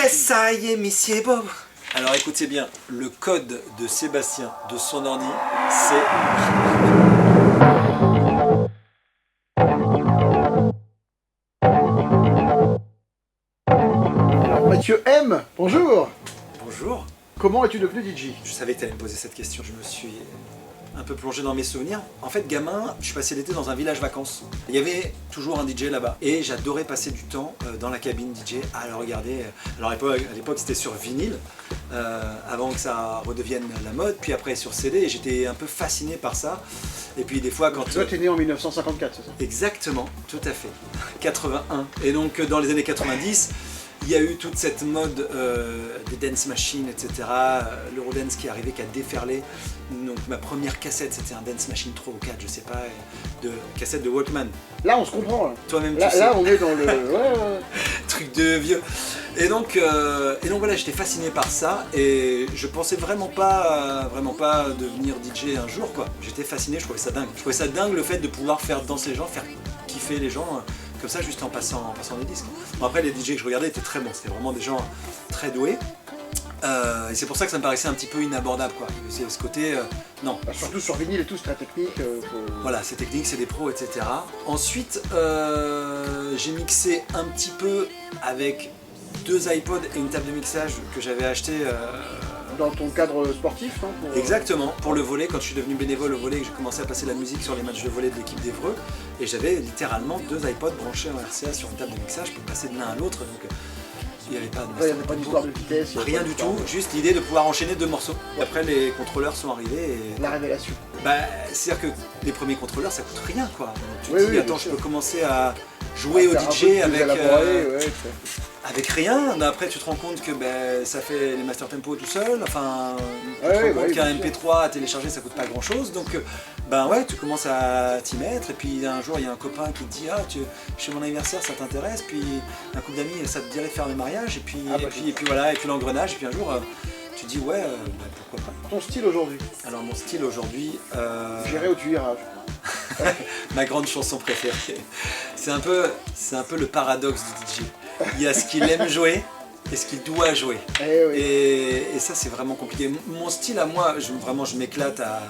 Yes, ça y est, Monsieur Bob. Alors écoutez bien, le code de Sébastien de son ordi, c'est... Alors Mathieu M, bonjour. Bonjour. Comment es-tu devenu DJ? Je savais que tu allais me poser cette question, je me suis un peu plongé dans mes souvenirs. En fait, gamin, je passais l'été dans un village vacances. Il y avait toujours un DJ là-bas. Et j'adorais passer du temps dans la cabine DJ à le regarder. Alors à l'époque, c'était sur vinyle, avant que ça redevienne la mode. Puis après sur CD, et j'étais un peu fasciné par ça. Et puis des fois quand... Toi, t'es né en 1954, c'est ça? Exactement, tout à fait. 81. Et donc dans les années 90, il y a eu toute cette mode des dance machines, etc. L'Eurodance qui est arrivé, qui a déferlé. Donc ma première cassette, c'était un Dance Machine 3 ou 4, je sais pas, de cassette de Walkman. Là, on se comprend. Là. Toi-même, Là, tu sais. là, on est dans le... Ouais. Truc de vieux. Et donc voilà, j'étais fasciné par ça et je pensais vraiment pas devenir DJ un jour, quoi. J'étais fasciné, je trouvais ça dingue. Je trouvais ça dingue le fait de pouvoir faire danser les gens, faire kiffer les gens. Comme ça, juste en passant des disques. Bon, après, les DJ que je regardais étaient très bons, c'était vraiment des gens très doués. Et c'est pour ça que ça me paraissait un petit peu inabordable, quoi. C'est ce côté, non. Bah, surtout sur vinyle et tout, c'est très technique. Voilà, c'est technique, c'est des pros, etc. Ensuite, j'ai mixé un petit peu avec 2 iPods et une table de mixage que j'avais acheté. Dans ton cadre sportif, hein, pour... Exactement, pour le volley, quand je suis devenu bénévole au volley et que j'ai commencé à passer la musique sur les matchs de volley de l'équipe d'Évreux, et j'avais littéralement 2 iPods branchés en RCA sur une table de mixage pour passer de l'un à l'autre, donc il n'y avait pas d'histoire de vitesse. Rien du tout, juste l'idée de pouvoir enchaîner 2 morceaux. Et après les contrôleurs sont arrivés et... La révélation. Bah, c'est-à-dire que les premiers contrôleurs ça coûte rien, quoi. Tu te Oui, dis attends, je peux commencer à jouer au DJ avec rien, après tu te rends compte que ça fait les master tempo tout seul, enfin tu te rends compte qu'un MP3 à télécharger ça coûte pas grand chose, donc tu commences à t'y mettre, et puis un jour il y a un copain qui te dit chez mon anniversaire ça t'intéresse, puis un couple d'amis ça te dirait de faire le mariage, et puis voilà, et puis l'engrenage, et puis un jour tu te dis pourquoi pas. Ton style aujourd'hui? Alors mon style aujourd'hui... J'irai où tu iras. Ma grande chanson préférée. C'est un peu le paradoxe du DJ. Il y a ce qu'il aime jouer et ce qu'il doit jouer. Et ça c'est vraiment compliqué. Mon style à moi, je m'éclate à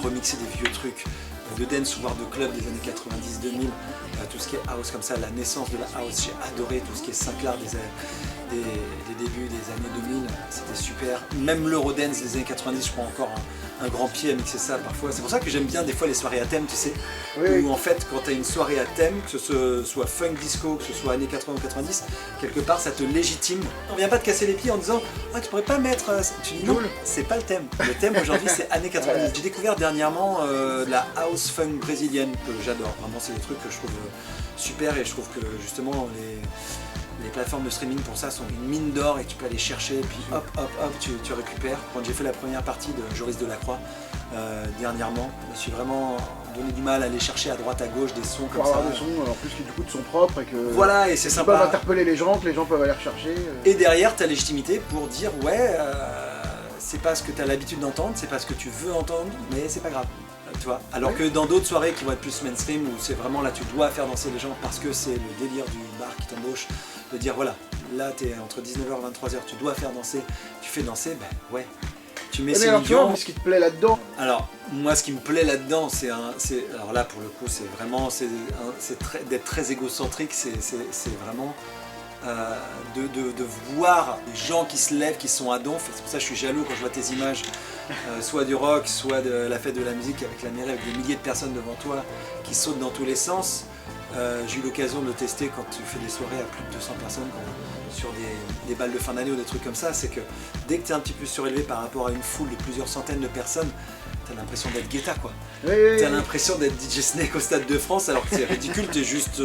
remixer des vieux trucs de dance voire de club des années 90-2000, tout ce qui est house comme ça, la naissance de la house, j'ai adoré tout ce qui est Sinclair des débuts des années 2000, c'était super. Même l'Eurodance des années 90, je prends encore un grand pied à mixer ça parfois. C'est pour ça que j'aime bien des fois les soirées à thème, tu sais, où en fait quand tu as une soirée à thème, que ce soit funk disco, que ce soit années 80 ou 90, quelque part ça te légitime. On vient pas te casser les pieds en disant tu pourrais pas mettre... Tu dis non, c'est pas le thème. Le thème aujourd'hui c'est années 90. J'ai découvert dernièrement la house funk brésilienne que j'adore. Vraiment c'est des trucs que je trouve super, et je trouve que justement les plateformes de streaming pour ça sont une mine d'or, et tu peux aller chercher et puis hop tu récupères. Quand j'ai fait la première partie de Joris Delacroix dernièrement, je me suis vraiment donné du mal à aller chercher à droite à gauche des sons comme ça. Avoir des sons en plus qui du coup sont propres et que... Voilà, et c'est sympa. Tu peux interpeller les gens, que les gens peuvent aller rechercher. Et derrière ta légitimité pour dire c'est pas ce que tu as l'habitude d'entendre, c'est pas ce que tu veux entendre, mais c'est pas grave. Tu vois. Alors que dans d'autres soirées qui vont être plus mainstream, où c'est vraiment là tu dois faire danser les gens parce que c'est le délire du bar qui t'embauche, de dire voilà, là t'es entre 19h et 23h, tu dois faire danser, tu fais danser, tu mets ces millions. Mais ce qui te plaît là-dedans? Alors moi ce qui me plaît là-dedans, alors là pour le coup c'est vraiment d'être très égocentrique, c'est vraiment de voir les gens qui se lèvent, qui sont à donf. C'est pour ça que je suis jaloux quand je vois tes images, soit du rock, soit de la fête de la musique avec la mairie, avec des milliers de personnes devant toi qui sautent dans tous les sens. J'ai eu l'occasion de le tester quand tu fais des soirées à plus de 200 personnes sur des balles de fin d'année ou des trucs comme ça. C'est que dès que tu es un petit peu surélevé par rapport à une foule de plusieurs centaines de personnes, t'as l'impression d'être Guetta, quoi. T'as l'impression d'être DJ Snake au Stade de France, alors que c'est ridicule, t'es juste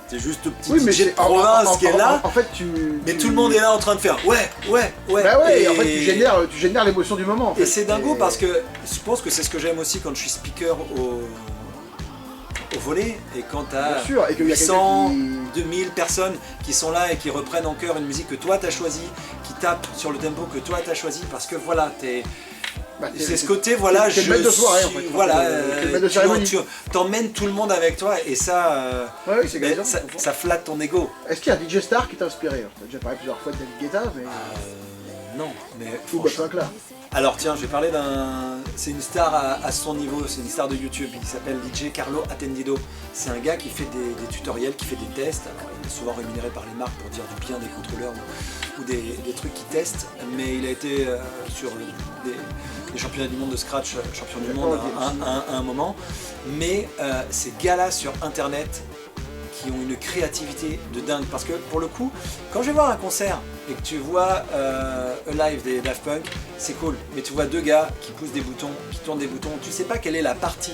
le petit DJ de province qui est là, en fait, mais tout le monde est là en train de faire ouais. Et en fait tu génères l'émotion du moment en fait. Et c'est dingo parce que je pense que c'est ce que j'aime aussi quand je suis speaker au volley, et quand t'as 800, 2000 personnes qui sont là et qui reprennent en chœur une musique que toi t'as choisie, qui tapent sur le tempo que toi t'as choisi, parce que voilà, Bah, c'est ce côté, voilà, je le de soirée, en fait. Voilà, de cérémonie. tu t'emmènes tout le monde avec toi et ça, ouais, c'est ça flatte ton ego. Est-ce qu'il y a un DJ Star qui t'a inspiré? Tu as déjà parlé plusieurs fois de David Guetta, mais... Non, mais ou Botwinkler. Alors tiens, je vais parler d'un... C'est une star à son niveau, c'est une star de YouTube, il s'appelle DJ Carlo Attendido. C'est un gars qui fait des tutoriels, qui fait des tests. Alors, il est souvent rémunéré par les marques pour dire du bien des contrôleurs ou des trucs qu'il teste. Mais il a été sur les championnats du monde de Scratch, champion du monde à un moment. Mais ces gars-là sur Internet qui ont une créativité de dingue. Parce que pour le coup, quand je vais voir un concert et que tu vois Alive des Daft Punk, c'est cool. Mais tu vois deux gars qui poussent des boutons, qui tournent des boutons, tu sais pas quelle est la partie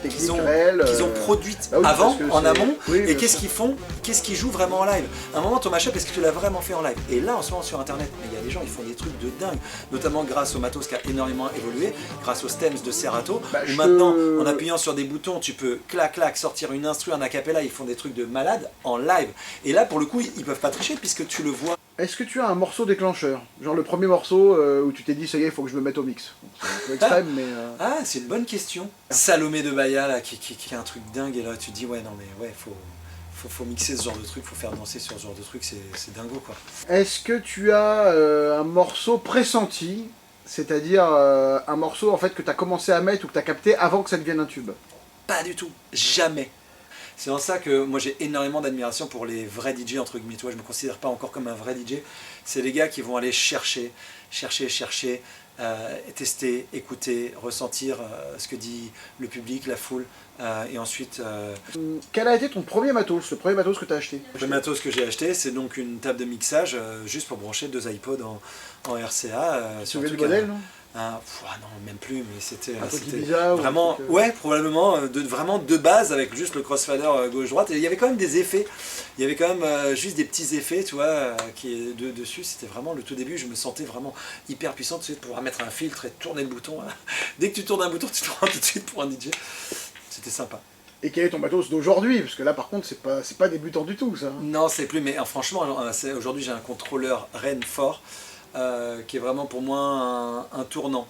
qu'ils ont produite avant, en amont, et qu'est-ce qu'ils font, qu'est-ce qu'ils jouent vraiment en live. À un moment, ton mashup, est-ce que tu l'as vraiment fait en live? Et là, en ce moment, sur Internet, il y a des gens, ils font des trucs de dingue, notamment grâce au matos qui a énormément évolué, grâce aux stems de Serato, où maintenant, en appuyant sur des boutons, tu peux clac-clac sortir une instru, un acapella, ils font des trucs de malade en live. Et là, pour le coup, ils peuvent pas tricher puisque tu le vois. Est-ce que tu as un morceau déclencheur? Genre le premier morceau où tu t'es dit, ça y est, il faut que je me mette au mix. C'est un peu extrême, mais... Ah, c'est une bonne question. Salomé de Bahia, là, qui a un truc dingue, et là, tu te dis, ouais, non, mais ouais, faut mixer ce genre de truc, faut faire danser sur ce genre de truc, c'est dingo, quoi. Est-ce que tu as un morceau pressenti, c'est-à-dire un morceau, en fait, que tu as commencé à mettre ou que tu as capté avant que ça devienne un tube? Pas du tout, jamais. C'est en ça que moi j'ai énormément d'admiration pour les vrais DJ, entre guillemets. Toi, je ne me considère pas encore comme un vrai DJ. C'est les gars qui vont aller chercher, tester, écouter, ressentir ce que dit le public, la foule, et ensuite... Quel a été ton premier matos, le premier matos que tu as acheté? Le matos que j'ai acheté, c'est donc une table de mixage, juste pour brancher 2 iPods en RCA. Tu te souviens du modèle, non? Non, même plus, mais c'était bizarre, vraiment, ouais, probablement, vraiment de base avec juste le crossfader gauche-droite. Et il y avait quand même des effets, il y avait quand même juste des petits effets, tu vois, dessus. C'était vraiment le tout début, je me sentais vraiment hyper puissant, tu sais, de pouvoir mettre un filtre et tourner le bouton. Dès que tu tournes un bouton, tu te rends tout de suite pour un DJ. C'était sympa. Et quel est ton matos d'aujourd'hui? Parce que là, par contre, c'est pas débutant du tout, ça. Non, c'est plus, mais franchement, aujourd'hui, j'ai un contrôleur Ren fort. Qui est vraiment pour moi un tournant.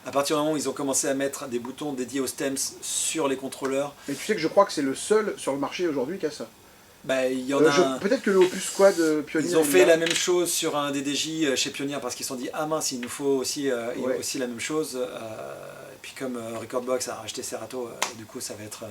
À partir du moment où ils ont commencé à mettre des boutons dédiés aux stems sur les contrôleurs. Mais tu sais que je crois que c'est le seul sur le marché aujourd'hui qui a ça. Bah, il y en a. Peut-être que le Opus Squad Pioneer. Ils ont fait la même chose sur un DDJ chez Pioneer parce qu'ils se sont dit ah mince, il nous faut aussi, aussi la même chose. Et puis comme Recordbox a racheté Serato, du coup ça va être.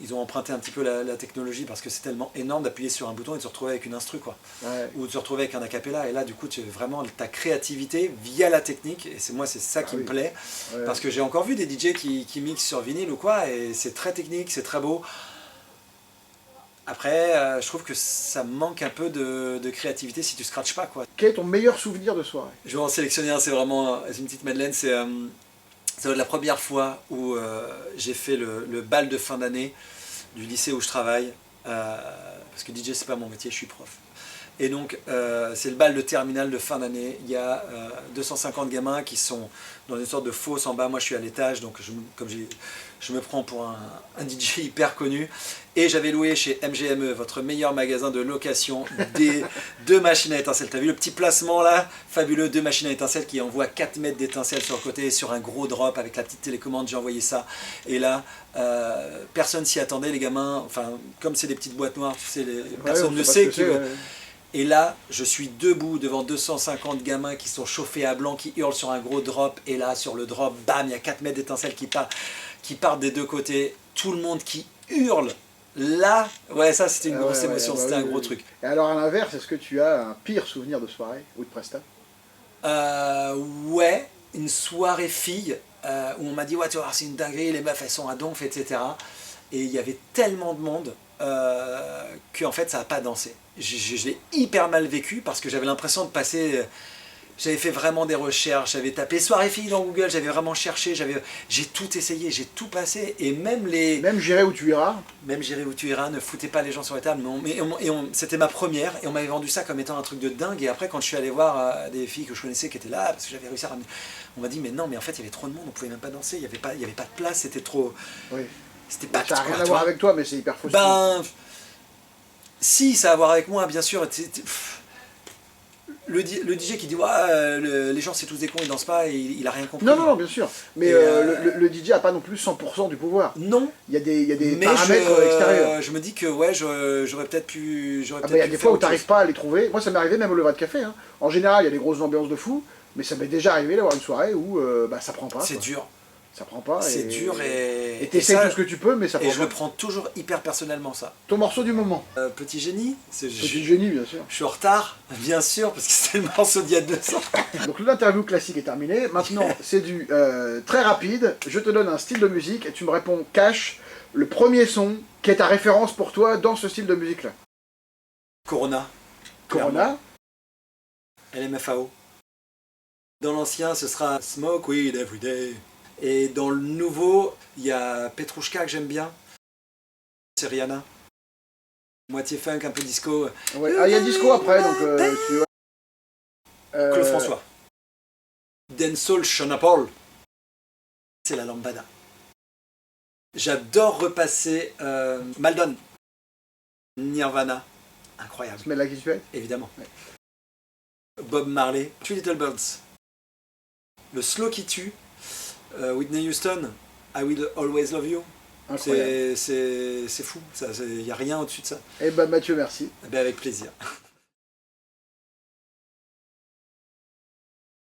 Ils ont emprunté un petit peu la technologie parce que c'est tellement énorme d'appuyer sur un bouton et de se retrouver avec une instru, quoi. Ouais. Ou de se retrouver avec un acapella. Et là, du coup, tu as vraiment ta créativité via la technique. Et c'est ça qui me plaît. Ouais. Parce que j'ai encore vu des DJ qui mixent sur vinyle ou quoi. Et c'est très technique, c'est très beau. Après, je trouve que ça manque un peu de créativité si tu scratches pas, quoi. Quel est ton meilleur souvenir de soirée? Je vais en sélectionner un, c'est vraiment une petite Madeleine. C'est la première fois où j'ai fait le bal de fin d'année du lycée où je travaille, parce que DJ c'est pas mon métier, je suis prof. Et donc c'est le bal de terminale de fin d'année, il y a 250 gamins qui sont dans une sorte de fosse en bas, moi je suis à l'étage, donc je me prends pour un DJ hyper connu. Et j'avais loué chez MGME, votre meilleur magasin de location, deux machines à étincelles. T'as vu le petit placement là? Fabuleux, 2 machines à étincelles qui envoient 4 mètres d'étincelles sur le côté, sur un gros drop avec la petite télécommande, j'ai envoyé ça. Et là, personne s'y attendait, les gamins, enfin, comme c'est des petites boîtes noires, tu sais, personne ne sait qui veut. Et là, je suis debout devant 250 gamins qui sont chauffés à blanc, qui hurlent sur un gros drop. Et là, sur le drop, bam, il y a 4 mètres d'étincelles qui partent des deux côtés. Tout le monde qui hurle. Là, ouais, ça c'était une grosse émotion, c'était un gros truc. Et alors à l'inverse, est-ce que tu as un pire souvenir de soirée ou de presta? Ouais, une soirée fille où on m'a dit ouais, tu vois, c'est une dinguerie, les meufs elles sont à donf, etc. Et il y avait tellement de monde qu'en fait ça n'a pas dansé. Je l'ai hyper mal vécu parce que j'avais l'impression de passer. J'avais fait vraiment des recherches, j'avais tapé soirée fille dans Google, j'avais vraiment cherché, j'ai tout essayé, j'ai tout passé, et même les... Même J'irai où tu iras. Même J'irai où tu iras, ne foutez pas les gens sur les tables, c'était ma première, et on m'avait vendu ça comme étant un truc de dingue, et après quand je suis allé voir des filles que je connaissais qui étaient là, parce que j'avais réussi à ramener... On m'a dit mais non, mais en fait il y avait trop de monde, on pouvait même pas danser, il y avait pas de place, c'était trop... Oui. C'était pas... Ça n'a rien à voir avec toi, mais c'est hyper frustrant. Ben... Si, ça a à voir avec moi, bien sûr. le DJ qui dit ouais, les gens c'est tous des cons, ils dansent pas, et il a rien compris. Non, bien sûr. Mais le DJ a pas non plus 100% du pouvoir. Non. Il y a des paramètres extérieurs. Je me dis que ouais, j'aurais peut-être pu. Il y a des fois où t'arrives pas à les trouver. Moi, ça m'est arrivé même au Levat de Café. Hein. En général, il y a des grosses ambiances de fou, mais ça m'est déjà arrivé d'avoir une soirée où ça prend pas. C'est dur. Ça prend pas. C'est dur et t'essayes tout ce que tu peux, mais ça prend pas. Et je le prends toujours hyper personnellement, ça. Ton morceau du moment. Petit génie. Petit génie, bien sûr. Je suis en retard, bien sûr, parce que c'était le morceau d'il y a 2 ans. Donc l'interview classique est terminée. Maintenant, c'est du très rapide. Je te donne un style de musique et tu me réponds cash le premier son qui est ta référence pour toi dans ce style de musique-là. Corona. Corona. LMFAO. Dans l'ancien, ce sera Smoke Weed Every Day. Et dans le nouveau, il y a Petrouchka que j'aime bien. C'est Rihanna. Moitié funk, un peu disco. Ouais. Ah, il y a disco après, donc tu vois. Claude François. Dancehall Shona Paul. C'est la lambada. J'adore repasser Maldon. Nirvana. Incroyable. Smell Like Teen Spirit. Évidemment. Ouais. Bob Marley. Three Little Birds. Le slow qui tue. Whitney Houston. I Will Always Love You. C'est fou. Il n'y a rien au-dessus de ça. Eh ben Mathieu, merci. Eh ben avec plaisir.